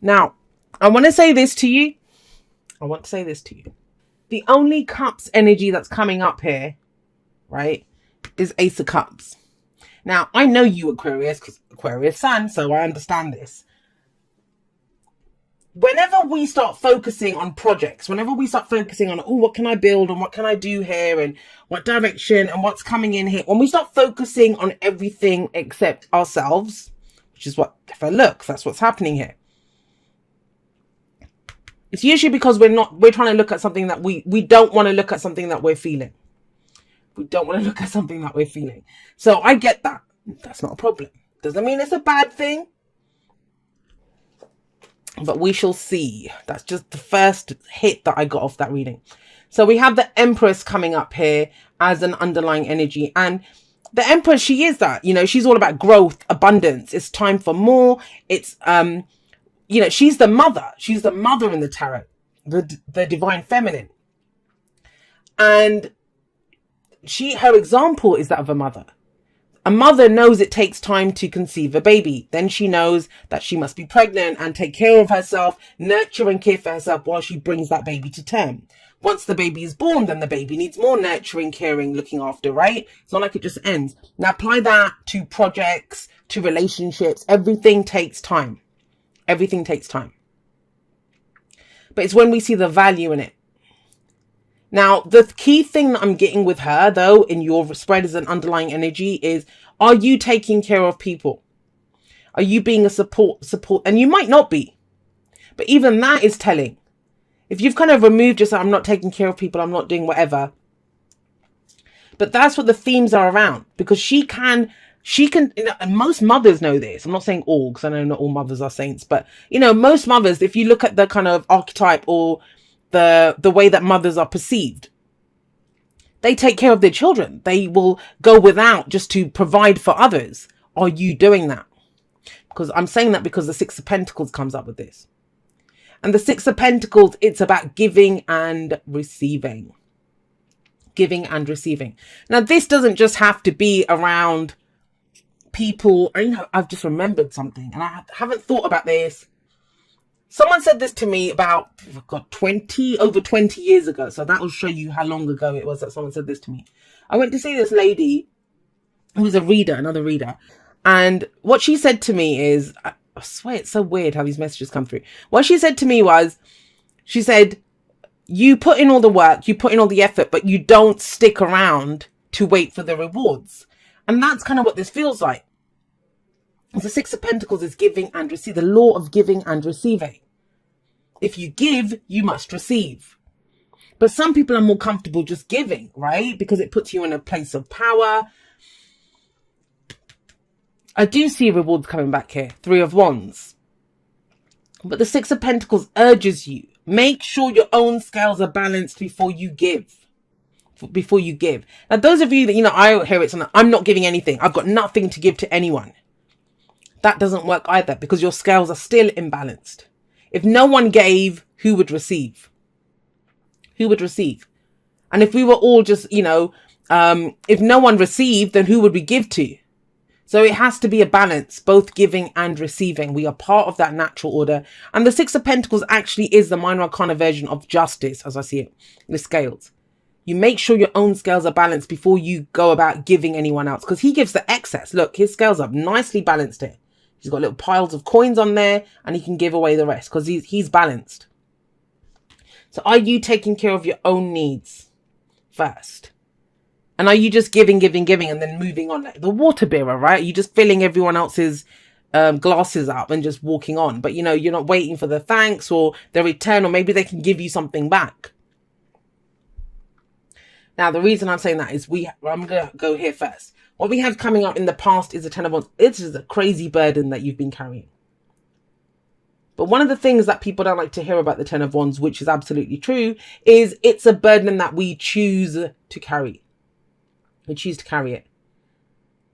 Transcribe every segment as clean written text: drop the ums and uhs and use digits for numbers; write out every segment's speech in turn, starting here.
Now, I want to say this to you. The only cups energy that's coming up here, right, is Ace of Cups. Now, I know you, Aquarius, because Aquarius sun, so I understand this. Whenever we start focusing on projects, whenever we start focusing on, oh, what can I build and what can I do here and what direction and what's coming in here, when we start focusing on everything except ourselves, which is what, if I look, that's what's happening here. It's usually because we're trying to look at something that we don't want to look at something that we're feeling. We don't want to look at something that we're feeling. So I get that. That's not a problem. Doesn't mean it's a bad thing. But we shall see. That's just the first hit that I got off that reading. So we have the Empress coming up here as an underlying energy. And the Empress, she is that. You know, she's all about growth, abundance. It's time for more. It's, you know, she's the mother. She's the mother in the tarot. The divine feminine. And her example is that of a mother. A mother knows it takes time to conceive a baby. Then she knows that she must be pregnant and take care of herself, nurture and care for herself while she brings that baby to term. Once the baby is born, then the baby needs more nurturing, caring, looking after, right? It's not like it just ends. Now apply that to projects, to relationships. Everything takes time. Everything takes time. But it's when we see the value in it. Now, the key thing that I'm getting with her, though, in your spread as an underlying energy is, are you taking care of people? Are you being a support? And you might not be. But even that is telling. If you've kind of removed yourself, I'm not taking care of people, I'm not doing whatever. But that's what the themes are around. Because she can, you know, and most mothers know this. I'm not saying all, because I know not all mothers are saints. But, you know, most mothers, if you look at the kind of archetype or the way that mothers are perceived, they take care of their children. They will go without just to provide for others. Are you doing that? Because I'm saying that because the Six of Pentacles comes up with this. And the Six of Pentacles, it's about giving and receiving. Giving and receiving. Now, this doesn't just have to be around people. You know, I've just remembered something and I haven't thought about this. Someone said this to me about, over 20 years ago. So that will show you how long ago it was that someone said this to me. I went to see this lady who was a reader, another reader. And what she said to me is, I swear it's so weird how these messages come through. What she said to me was, she said, you put in all the work, you put in all the effort, but you don't stick around to wait for the rewards. And that's kind of what this feels like. The Six of Pentacles is giving and receive, the law of giving and receiving. If you give, you must receive. But some people are more comfortable just giving, right? Because it puts you in a place of power. I do see rewards coming back here. Three of Wands. But the Six of Pentacles urges you. Make sure your own scales are balanced before you give. Before you give. Now, those of you that, you know, I hear it, I'm not giving anything. I've got nothing to give to anyone. That doesn't work either because your scales are still imbalanced. If no one gave, who would receive? Who would receive? And if we were all just, you know, if no one received, then who would we give to? So it has to be a balance, both giving and receiving. We are part of that natural order. And the Six of Pentacles actually is the minor arcana version of justice, as I see it, the scales. You make sure your own scales are balanced before you go about giving anyone else. Because he gives the excess. Look, his scales are nicely balanced here. He's got little piles of coins on there and he can give away the rest because he's balanced. So are you taking care of your own needs first? And are you just giving and then moving on? Like the water bearer, right? You're just filling everyone else's glasses up and just walking on. But, you know, you're not waiting for the thanks or the return, or maybe they can give you something back. Now, the reason I'm saying that is I'm going to go here first. What we have coming up in the past is the Ten of Wands. It is a crazy burden that you've been carrying. But one of the things that people don't like to hear about the Ten of Wands, which is absolutely true, is it's a burden that we choose to carry. We choose to carry it.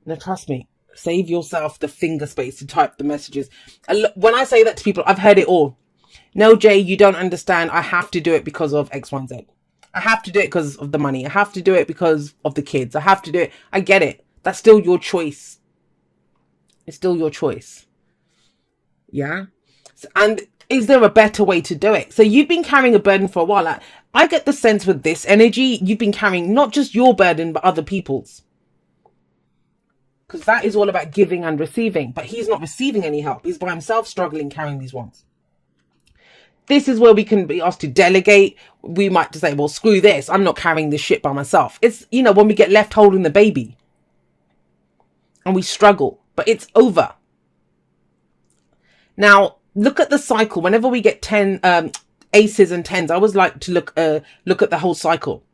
Now, trust me, save yourself the finger space to type the messages. When I say that to people, I've heard it all. No, Jay, you don't understand. I have to do it because of X, Y, and Z. I have to do it because of the money. I have to do it because of the kids. I have to do it. I get it. That's still your choice. It's still your choice. Yeah. And Is there a better way to do it? So you've been carrying a burden for a while. Like, I get the sense with this energy, you've been carrying not just your burden, but other people's. Because that is all about giving and receiving. But he's not receiving any help. He's by himself struggling carrying these ones. This is where we can be asked to delegate. We might just say, well, screw this. I'm not carrying this shit by myself. It's, you know, when we get left holding the baby. And we struggle. But it's over. Now, look at the cycle. Whenever we get 10 aces and tens, I always like to look at the whole cycle.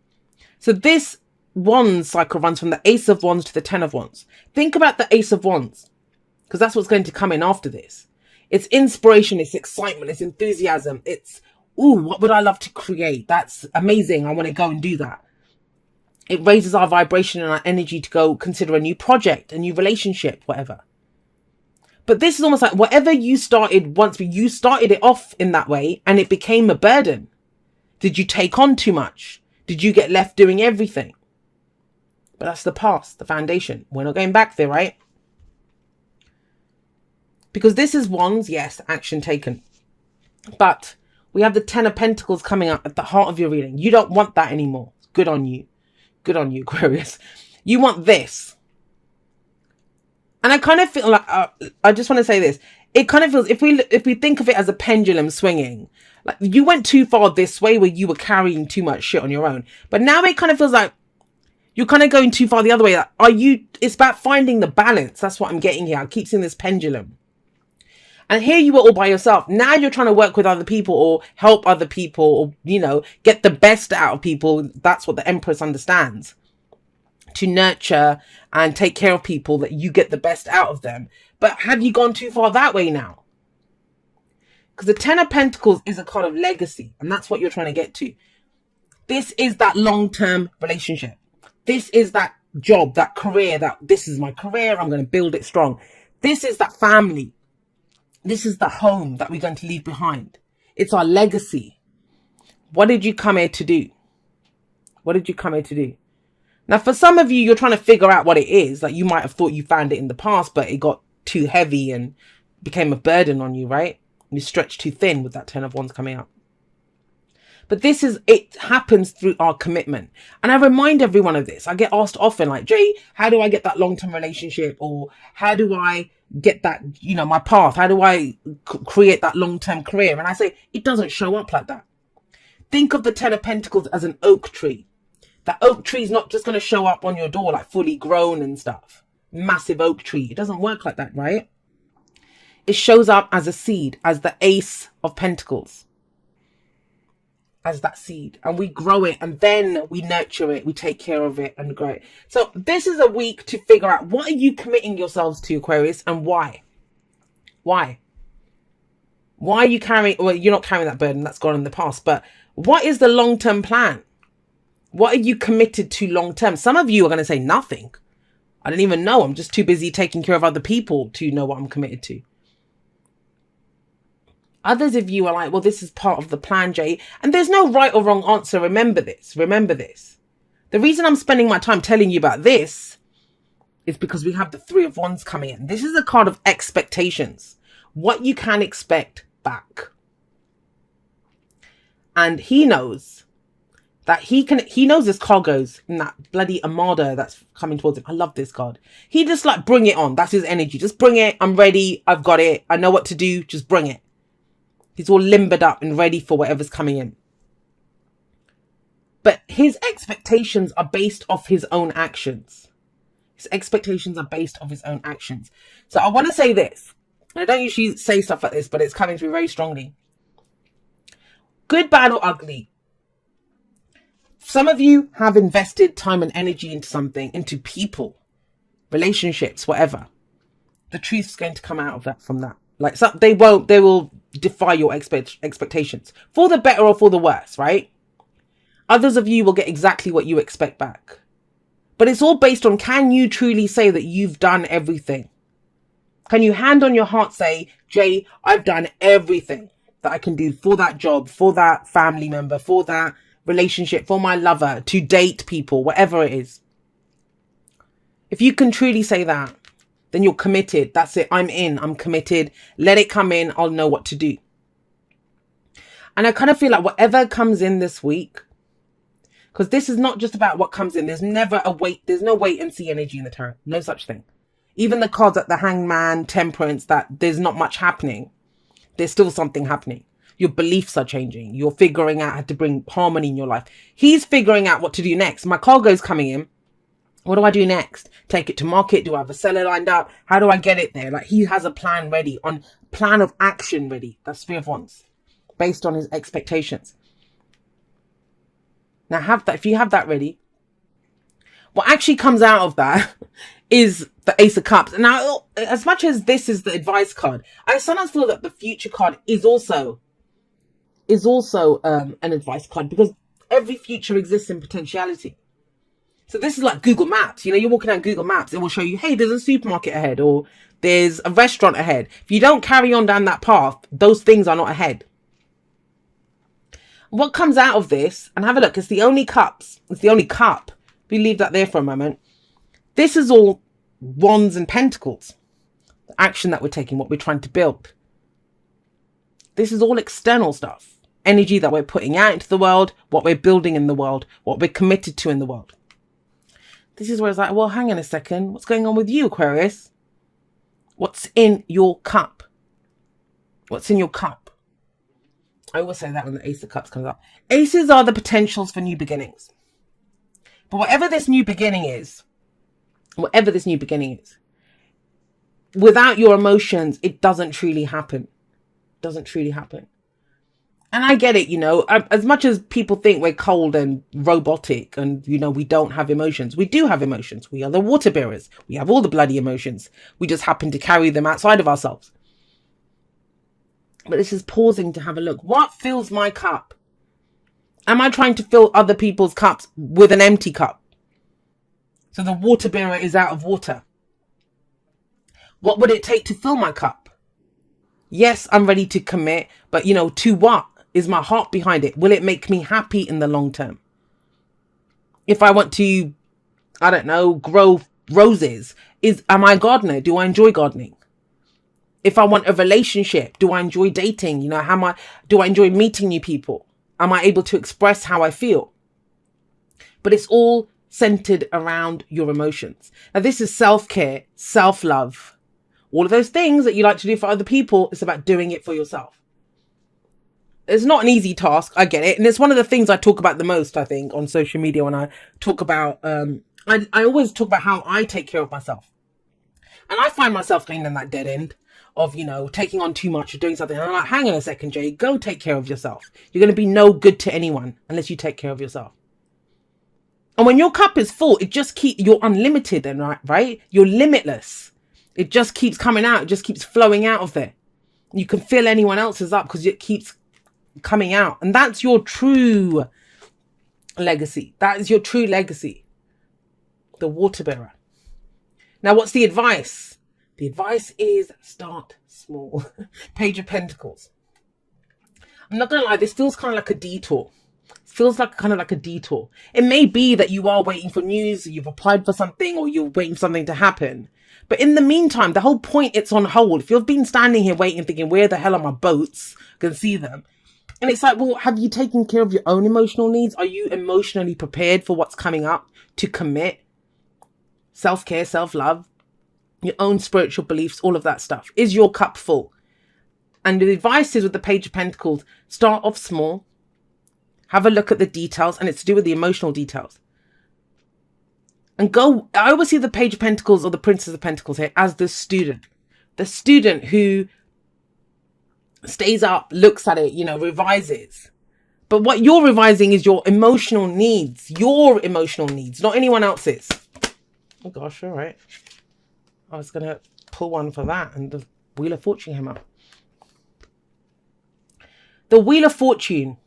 So this wands cycle runs from the ace of wands to the 10 of wands. Think about the ace of wands, because that's what's going to come in after this. It's inspiration, it's excitement, it's enthusiasm. It's, ooh, what would I love to create? That's amazing. I want to go and do that. It raises our vibration and our energy to go consider a new project, a new relationship, whatever. But this is almost like whatever you started, you started it off in that way and it became a burden. Did you take on too much? Did you get left doing everything? But that's the past, the foundation. We're not going back there, right? Because this is wands, yes, action taken. But we have the 10 of Pentacles coming up at the heart of your reading. You don't want that anymore. Good on you. Good on you, Aquarius. You want this. And I kind of feel like, I just want to say this. It kind of feels, if we think of it as a pendulum swinging, like you went too far this way where you were carrying too much shit on your own. But now it kind of feels like you're kind of going too far the other way. It's about finding the balance. That's what I'm getting here. I keep seeing this pendulum. And here you were all by yourself. Now you're trying to work with other people or help other people or, you know, get the best out of people. That's what the Empress understands. To nurture and take care of people, that you get the best out of them. But have you gone too far that way now? Because the 10 of Pentacles is a card of legacy. And that's what you're trying to get to. This is that long-term relationship. This is that job, that career, that this is my career. I'm going to build it strong. This is that family. This is the home that we're going to leave behind. It's our legacy. What did you come here to do? What did you come here to do? Now, for some of you, you're trying to figure out what it is. Like you might have thought you found it in the past, but it got too heavy and became a burden on you, right? You stretched too thin with that 10 of wands coming up. But it happens through our commitment. And I remind everyone of this. I get asked often like, Jay, how do I get that long-term relationship? Or how do I get that, you know, my path? How do I create that long-term career? And I say, it doesn't show up like that. Think of the 10 of Pentacles as an oak tree. That oak tree is not just going to show up on your door like fully grown and stuff. Massive oak tree. It doesn't work like that, right? It shows up as a seed, as the ace of Pentacles. As that seed. And we grow it and then we nurture it. We take care of it and grow it. So this is a week to figure out, what are you committing yourselves to, Aquarius, and why? Why? Why are you carrying, well, you're not carrying that burden. That's gone in the past. But what is the long-term plan? What are you committed to long term? Some of you are going to say nothing. I don't even know. I'm just too busy taking care of other people to know what I'm committed to. Others of you are like, well, this is part of the plan, Jay. And there's no right or wrong answer. Remember this. Remember this. The reason I'm spending my time telling you about this is because we have the 3 of wands coming in. This is a card of expectations. What you can expect back. And he knows that he knows this card goes in that bloody armada that's coming towards him. I love this card. He just like, bring it on. That's his energy. Just bring it. I'm ready. I've got it. I know what to do. Just bring it. He's all limbered up and ready for whatever's coming in. But his expectations are based off his own actions. His expectations are based off his own actions. So I want to say this. I don't usually say stuff like this, but it's coming through very strongly. Good, bad, or ugly. Some of you have invested time and energy into something, into people, relationships, whatever. The truth's going to come out of that, from that. Like, so they will defy your expectations for the better or for the worse, right? Others of you will get exactly what you expect back. But it's all based on, can you truly say that you've done everything? Can you hand on your heart say, Jay, I've done everything that I can do for that job, for that family member, for that relationship, for my lover, to date people, whatever it is. If you can truly say that, then you're committed. That's it. I'm in. I'm committed. Let it come in. I'll know what to do. And I kind of feel like whatever comes in this week, because this is not just about what comes in. There's never a wait. There's no wait and see energy in the tarot. No such thing. Even the cards at the Hangman, Temperance, that there's not much happening. There's still something happening. Your beliefs are changing. You're figuring out how to bring harmony in your life. He's figuring out what to do next. My cargo's coming in. What do I do next? Take it to market? Do I have a seller lined up? How do I get it there? Like, he has a plan ready, on plan of action ready. That's Three of Wands, based on his expectations. Now have that. If you have that ready, what actually comes out of that is the Ace of Cups. Now, as much as this is the advice card, I sometimes feel that the future card is also an advice card, because every future exists in potentiality. So this is like Google Maps. You know, you're walking down Google Maps, it will show you, hey, there's a supermarket ahead, or there's a restaurant ahead. If you don't carry on down that path, those things are not ahead. What comes out of this, and have a look, it's the only cups. It's the only cup. If you leave that there for a moment, this is all Wands and Pentacles. The action that we're taking, what we're trying to build. This is all external stuff. Energy that we're putting out into the world, what we're building in the world, what we're committed to in the world. This is where it's like, well, hang on a second. What's going on with you, Aquarius? What's in your cup? What's in your cup? I always say that when the Ace of Cups comes up. Aces are the potentials for new beginnings. But whatever this new beginning is, without your emotions, it doesn't truly happen. Doesn't truly happen. And I get it, you know, as much as people think we're cold and robotic and, you know, we don't have emotions. We do have emotions. We are the water bearers. We have all the bloody emotions. We just happen to carry them outside of ourselves. But this is pausing to have a look. What fills my cup? Am I trying to fill other people's cups with an empty cup? So the water bearer is out of water. What would it take to fill my cup? Yes, I'm ready to commit, but, you know, to what? Is my heart behind it? Will it make me happy in the long term? If I want to, I don't know, grow roses, am I a gardener? Do I enjoy gardening? If I want a relationship, do I enjoy dating? You know, do I enjoy meeting new people? Am I able to express how I feel? But it's all centered around your emotions. Now, this is self-care, self-love. All of those things that you like to do for other people, it's about doing it for yourself. It's not an easy task. I get it. And it's one of the things I talk about the most, I think, on social media when I talk about, I always talk about how I take care of myself. And I find myself going in that dead end of, you know, taking on too much or doing something. And I'm like, hang on a second, Jay, go take care of yourself. You're going to be no good to anyone unless you take care of yourself. And when your cup is full, you're unlimited then, right? You're limitless. It just keeps coming out. It just keeps flowing out of there. You can fill anyone else's up because it keeps coming out. And that's your true legacy. That is your true legacy. The water bearer. Now, what's the advice? The advice is start small. Page of Pentacles. I'm not going to lie, this feels kind of like a detour. It feels like kind of like a detour. It may be that you are waiting for news, you've applied for something, or you're waiting for something to happen. But in the meantime, the whole point, it's on hold. If you've been standing here waiting, thinking, where the hell are my boats? I can see them. And it's like, well, have you taken care of your own emotional needs? Are you emotionally prepared for what's coming up to commit? Self-care, self-love, your own spiritual beliefs, all of that stuff. Is your cup full? And the advice is with the Page of Pentacles, start off small. Have a look at the details, and it's to do with the emotional details. And go, I always see the Page of Pentacles or the Princess of Pentacles here as the student. The student who stays up, looks at it, you know, revises. But what you're revising is your emotional needs, not anyone else's. Oh gosh, all right. I was going to pull one for that, and the Wheel of Fortune came up. The Wheel of Fortune,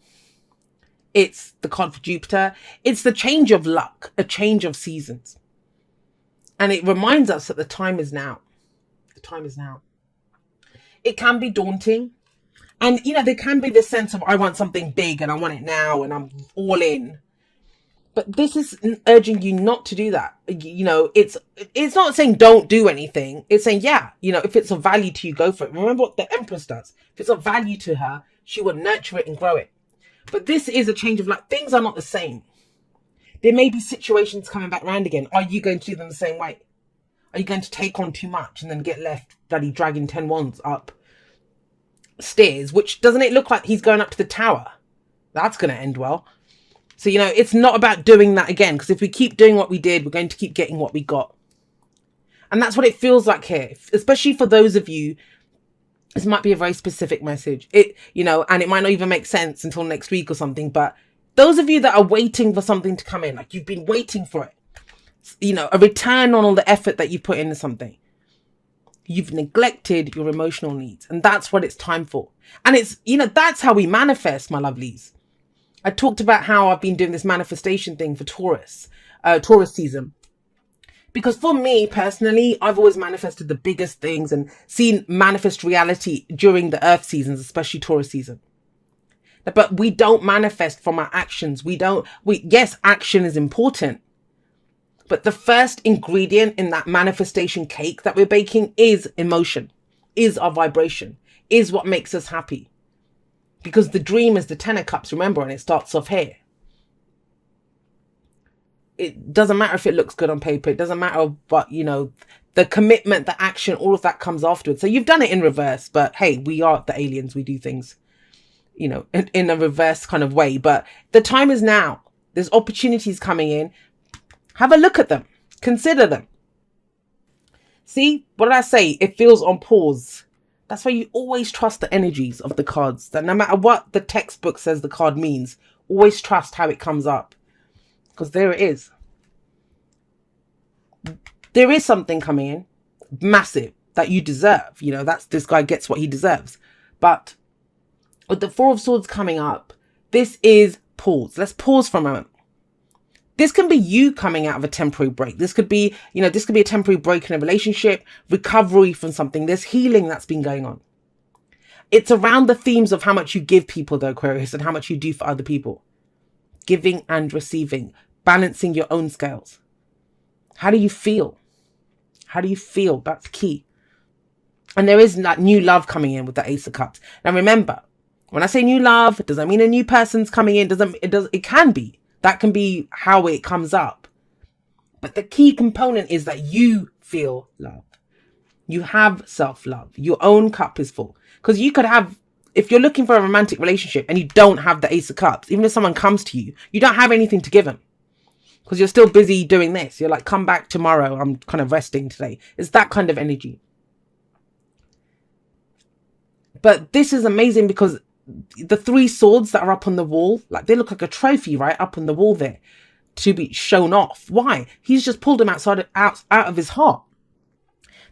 it's the card for Jupiter. It's the change of luck, a change of seasons. And it reminds us that the time is now. The time is now. It can be daunting. And, you know, there can be this sense of, I want something big and I want it now and I'm all in. But this is urging you not to do that. You know, it's not saying don't do anything. It's saying, yeah, you know, if it's of value to you, go for it. Remember what the Empress does. If it's of value to her, She will nurture it and grow it. But this is a change of life. Things are not the same. There may be situations coming back round again. Are you going to do them the same way? Are you going to take on too much and then get left bloody dragging 10 wands up stairs? Which, doesn't it look like he's going up to the tower? That's going to end well. So, you know, it's not about doing that again. Because if we keep doing what we did, we're going to keep getting what we got. And that's what it feels like here. Especially for those of you, this might be a very specific message. You know, and it might not even make sense until next week or something. But those of you that are waiting for something to come in, like you've been waiting for it, you know, a return on all the effort that you put into something. You've neglected your emotional needs. And that's what it's time for. And it's, you know, that's how we manifest, my lovelies. I talked about how I've been doing this manifestation thing for Taurus season. Because for me personally, I've always manifested the biggest things and seen manifest reality during the earth seasons, especially Taurus season. But we don't manifest from our actions. Yes, action is important. But the first ingredient in that manifestation cake that we're baking is emotion, is our vibration, is what makes us happy. Because the dream is the 10 of cups, remember, and it starts off here. It doesn't matter if it looks good on paper. It doesn't matter, but, you know, the commitment, the action, all of that comes afterwards. So you've done it in reverse, but hey, we are the aliens. We do things, you know, in a reverse kind of way. But the time is now. There's opportunities coming in. Have a look at them. Consider them. See, what did I say? It feels on pause. That's why you always trust the energies of the cards. That no matter what the textbook says the card means, always trust how it comes up. Because there it is. There is something coming in. Massive. That you deserve. You know, this guy gets what he deserves. But with the Four of Swords coming up, this is pause. Let's pause for a moment. This can be you coming out of a temporary break. This could be, you know, this could be a temporary break in a relationship, recovery from something. There's healing that's been going on. It's around the themes of how much you give people, though, Aquarius, and how much you do for other people. Giving and receiving, balancing your own scales. How do you feel? How do you feel? That's key. And there is that new love coming in with the Ace of Cups. Now, remember, when I say new love, it doesn't mean a new person's coming in. It can be. That can be how it comes up. But the key component is that you feel love. You have self-love. Your own cup is full. Because you could have, if you're looking for a romantic relationship and you don't have the Ace of Cups, even if someone comes to you, you don't have anything to give them. Because you're still busy doing this. You're like, come back tomorrow. I'm kind of resting today. It's that kind of energy. But this is amazing because the 3 swords that are up on the wall, like they look like a trophy, right? Up on the wall there to be shown off. Why? He's just pulled them out of his heart.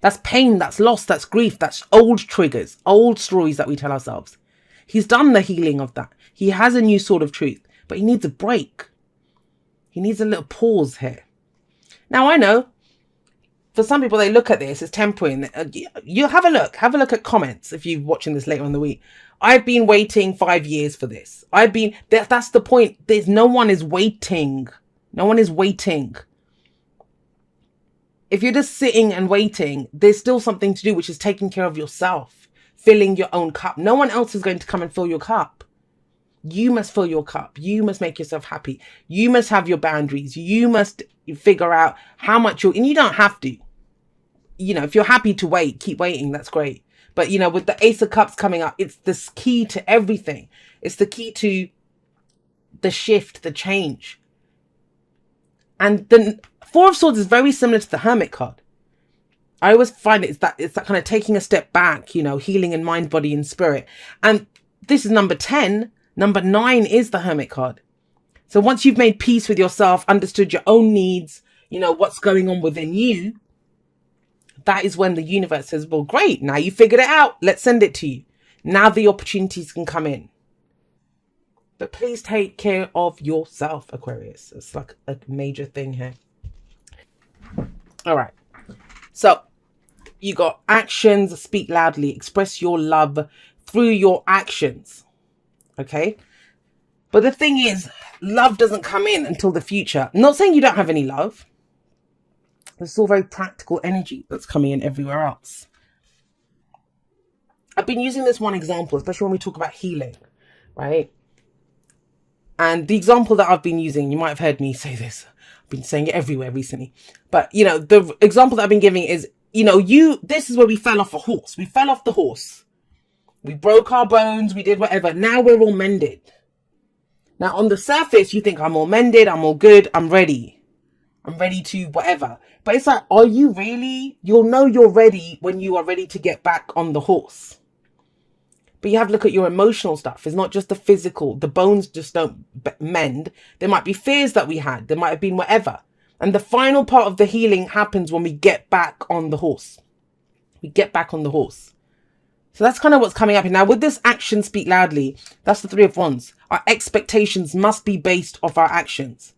That's pain, that's loss, that's grief, that's old triggers, old stories that we tell ourselves. He's done the healing of that. He has a new sword of truth, but he needs a break. He needs a little pause here. Now, I know for some people, they look at this as temporary. You have a look at comments if you're watching this later in the week. I've been waiting 5 years for this. That's the point. No one is waiting. No one is waiting. If you're just sitting and waiting, there's still something to do, which is taking care of yourself, filling your own cup. No one else is going to come and fill your cup. You must fill your cup. You must make yourself happy. You must have your boundaries. You must figure out how much and you don't have to. You know, if you're happy to wait, keep waiting. That's great. But, you know, with the Ace of Cups coming up, it's the key to everything. It's the key to the shift, the change. And the Four of Swords is very similar to the Hermit card. I always find it's that kind of taking a step back, you know, healing in mind, body and spirit. And this is number 10. Number 9 is the Hermit card. So once you've made peace with yourself, understood your own needs, you know, what's going on within you, that is when the universe says, well, great. Now you figured it out. Let's send it to you. Now the opportunities can come in. But please take care of yourself, Aquarius. It's like a major thing here. All right. So you got actions, speak loudly, express your love through your actions. Okay. But the thing is, love doesn't come in until the future. I'm not saying you don't have any love. There's still very practical energy that's coming in everywhere else. I've been using this one example, especially when we talk about healing. right? And the example that I've been using, you might have heard me say this, I've been saying it everywhere recently, but you know, the example that I've been giving is, you know, this is where we fell off a horse. We fell off the horse. We broke our bones. We did whatever. Now we're all mended. Now on the surface, you think I'm all mended. I'm all good. I'm ready. I'm ready to whatever. But it's like, are you really? You'll know you're ready when you are ready to get back on the horse. But you have to look at your emotional stuff. It's not just the physical. The bones just don't mend. There might be fears that we had. There might have been whatever. And the final part of the healing happens when we get back on the horse. We get back on the horse. So that's kind of what's coming up. Now with this action speak loudly, that's the Three of Wands. Our expectations must be based off our actions.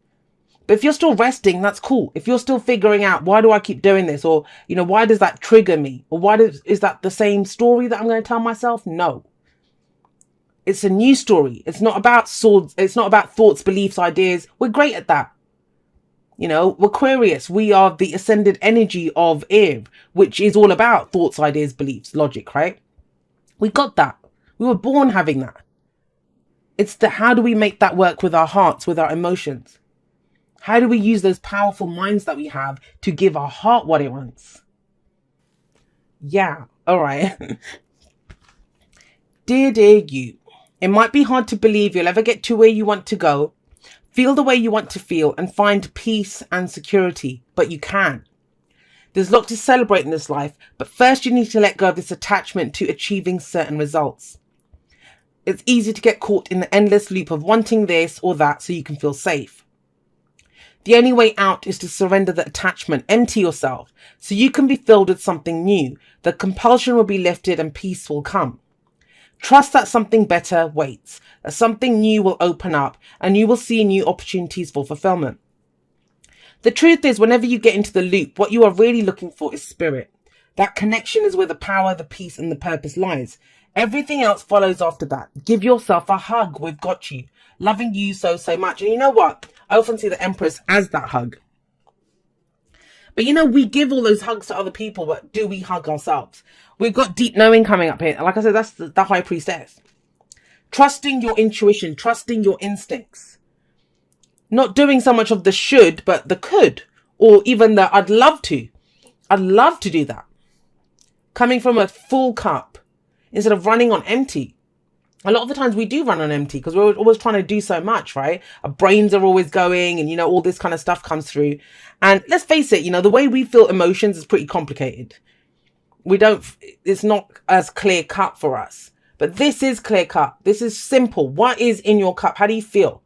But if you're still resting, that's cool. If you're still figuring out, why do I keep doing this? Or, you know, why does that trigger me? Or is that the same story that I'm going to tell myself? No. It's a new story. It's not about swords. It's not about thoughts, beliefs, ideas. We're great at that. You know, Aquarius, we are the ascended energy of air, which is all about thoughts, ideas, beliefs, logic, right? We got that. We were born having that. It's how do we make that work with our hearts, with our emotions? How do we use those powerful minds that we have to give our heart what it wants? Yeah. All right. Dear you, it might be hard to believe you'll ever get to where you want to go, feel the way you want to feel, and find peace and security, but you can. There's a lot to celebrate in this life, but first you need to let go of this attachment to achieving certain results. It's easy to get caught in the endless loop of wanting this or that so you can feel safe. The only way out is to surrender the attachment, empty yourself, so you can be filled with something new. The compulsion will be lifted and peace will come. Trust that something better waits, that something new will open up, and you will see new opportunities for fulfillment. The truth is, whenever you get into the loop, what you are really looking for is spirit. That connection is where the power, the peace, and the purpose lies. Everything else follows after that. Give yourself a hug. We've got you. Loving you so much. And you know what? I often see the Empress as that hug. But you know, we give all those hugs to other people, but do we hug ourselves? We've got deep knowing coming up here. Like I said, that's the High Priestess. Trusting your intuition, trusting your instincts. Not doing so much of the should, but the could. Or even the I'd love to. I'd love to do that. Coming from a full cup instead of running on empty. A lot of the times we do run on empty because we're always trying to do so much, right? Our brains are always going and, you know, all this kind of stuff comes through. And let's face it, you know, the way we feel emotions is pretty complicated. It's not as clear cut for us. But this is clear cut. This is simple. What is in your cup? How do you feel?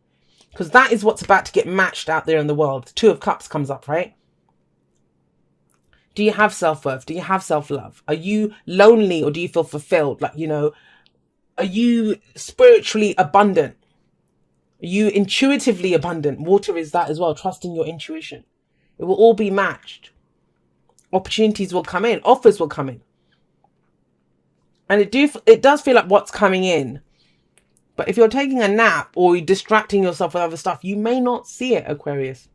Because that is what's about to get matched out there in the world. The Two of Cups comes up, right? Do you have self-worth? Do you have self-love? Are you lonely or do you feel fulfilled? Like, you know, are you spiritually abundant? Are you intuitively abundant? Water is that as well. Trusting your intuition. It will all be matched. Opportunities will come in. Offers will come in. And it does feel like what's coming in. But if you're taking a nap or you're distracting yourself with other stuff, you may not see it, Aquarius.